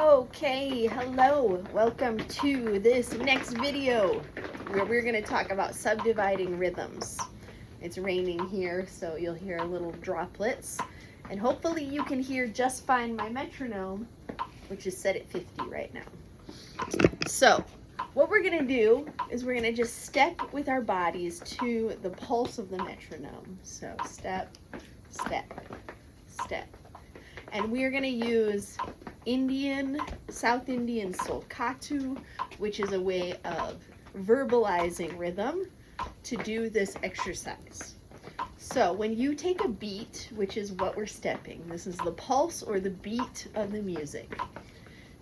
Okay, hello. Welcome to this next video where we're going to talk about subdividing rhythms. It's raining here, so you'll hear little droplets. And hopefully you can hear just fine my metronome, which is set at 50 right now. So, what we're going to do is we're going to just step with our bodies to the pulse of the metronome. So, step, step, step. And we're going to use South Indian solkatu, which is a way of verbalizing rhythm to do this exercise. So when you take a beat, which is what we're stepping, this is the pulse or the beat of the music.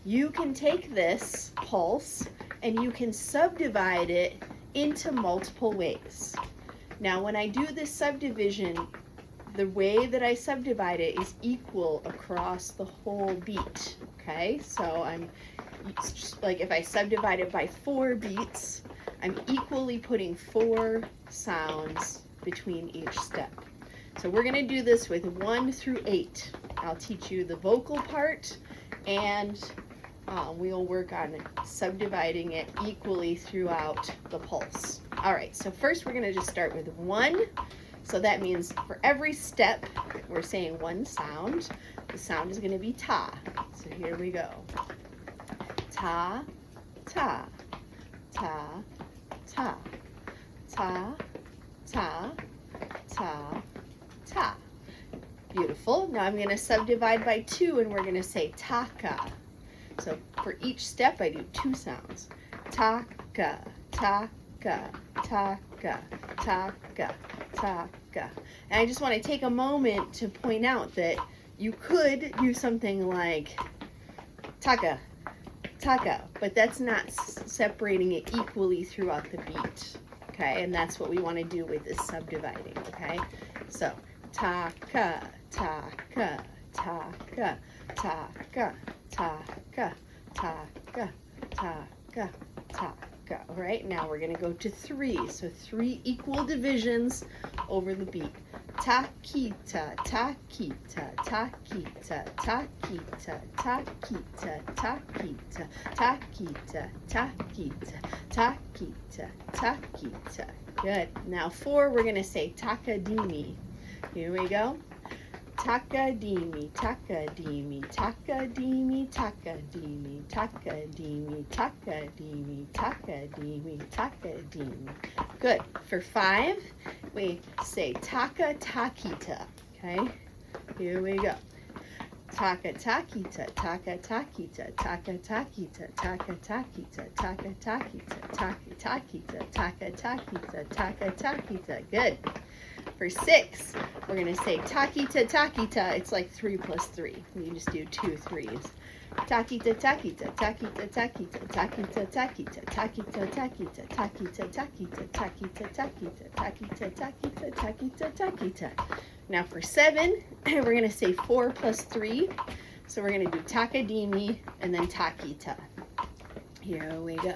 You can take this pulse and you can subdivide it into multiple ways. Now when I do this subdivision, the way that I subdivide it is equal across the whole beat, okay? So I'm just like, if I subdivide it by 4 beats, I'm equally putting 4 sounds between each step. So we're gonna do this with 1 through 8. I'll teach you the vocal part, and we'll work on subdividing it equally throughout the pulse. All right, so first we're gonna just start with 1. So that means for every step, we're saying 1 sound. The sound is going to be ta. So here we go. Ta, ta, ta, ta, ta, ta, ta, ta. Beautiful. Now I'm going to subdivide by 2 and we're going to say taka. So for each step, I do 2 sounds. Taka, taka, taka, taka, taka. And I just want to take a moment to point out that you could do something like taka, taka, but that's not separating it equally throughout the beat, okay? And that's what we want to do with this subdividing, okay? So, taka, taka, taka, taka, taka, taka, taka, taka. All right, now we're going to go to 3. So 3 equal divisions over the beat. Takita, takita, takita, takita, takita, takita, takita, takita, takita, takita. Good. Now 4, we're going to say takadimi. Here we go. Takadimi, takadimi, takadimi, takadimi, takadimi, takadimi, takadimi, takadimi. Good. For 5, we say taka takita. Okay? Here we go. Taka takita, taka takita, taka takita, taka takita, taka takita, taka takita, taka takita, taka takita. Good. For 6, we're going to say takita, takita. It's like 3 plus 3. You just do 2 3s. Takita, takita, takita, takita, takita, takita, takita, takita, takita, takita, takita, takita, takita, takita, takita, takita. Now for 7, we're going to say 4 plus 3. So we're going to do takadimi and then takita. Here we go.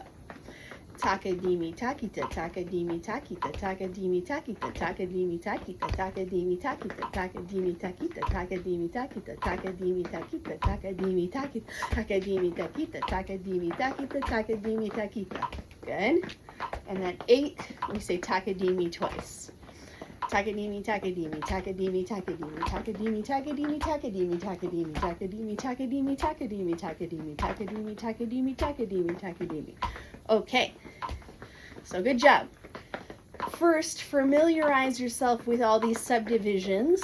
Takadimi, takita, takadimi, takita, takadimi, takita, takadimi, takita, takadimi, takita, takadimi, takita, takadimi, takita, takadimi, takita, takadimi, takita, takadimi, takita, takadimi, takita, takadimi, takita. Good. And then 8, we say takadimi twice. Takadimi, takadimi, takadimi, takadimi, takadimi, takadimi, takadimi, takadimi, takadimi, takadimi, takadimi, takadimi, takadimi, takadimi, takadimi, takadimi. Okay, so good job. First, familiarize yourself with all these subdivisions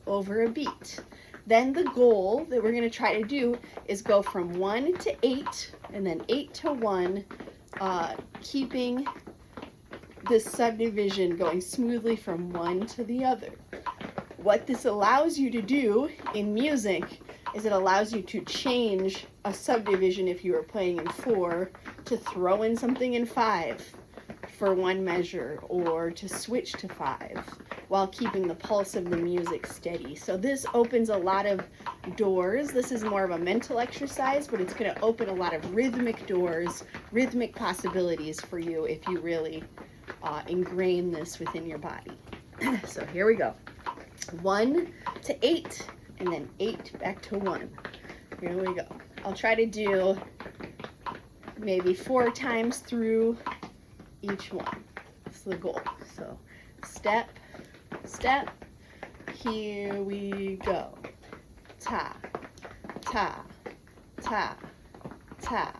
over a beat. Then the goal that we're going to try to do is go from 1 to 8 and then 8 to 1, keeping this subdivision going smoothly from one to the other. What this allows you to do in music is it allows you to change a subdivision if you are playing in 4 to throw in something in 5 for 1 measure, or to switch to 5 while keeping the pulse of the music steady. So this opens a lot of doors. This is more of a mental exercise, but it's going to open a lot of rhythmic doors, rhythmic possibilities for you if you really ingrain this within your body. So here we go. 1 to 8, and then 8 back to 1. Here we go. I'll try to do maybe 4 times through each one. That's the goal. So step, step, here we go. Ta, ta, ta, ta,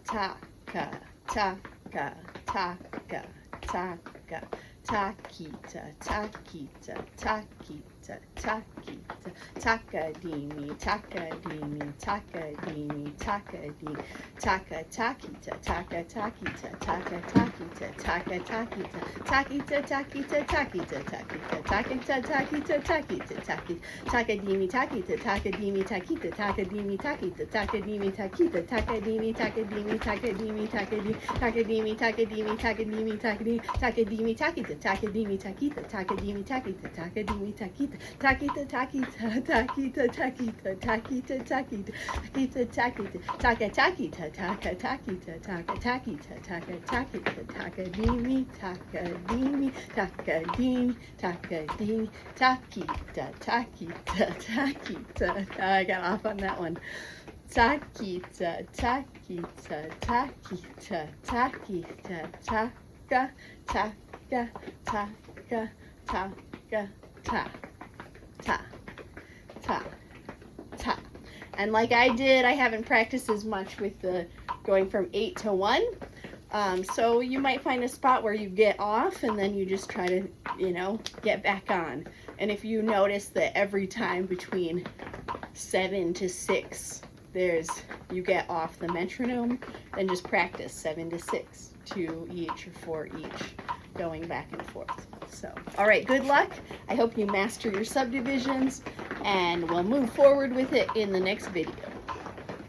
ta, ka, ta, ka, ta, ka, ta, ka, ta, kita, ta, kita, ta, kita, ta, kita, takadimi, takadimi, takadimi, takadimi, taka, takita, taka, takita, taka, takita, taka, takita, takita, takita, takita, takita, takita, takita, takita, takita, takadimi, takita, takadimi, takita, takadimi, takita, takadimi, takita, takadimi, takadimi, takadimi, takadimi, takadimi, takadimi, takadimi, takadimi, takadimi, takita, takadimi, takita, takadimi, takita, takadimi, takita, takita, takita, takita, takita, takita, takita, takita, takita, taka, takita, taka, takita, taka, takita, taka, takita, takadimi, takadimi, takadimi, takadimi, takita, takita, takita. I got off on that one. Takita, takita, takita, takita, taka, taka, taka, taka, ta, ta, ta, ta. And like I did, I haven't practiced as much with the going from 8 to 1. So you might find a spot where you get off and then you just try to, get back on. And if you notice that every time between 7 to 6, you get off the metronome, then just practice 7 to 6, 2 each or 4 each, going back and forth. So, all right, good luck. I hope you master your subdivisions, and we'll move forward with it in the next video.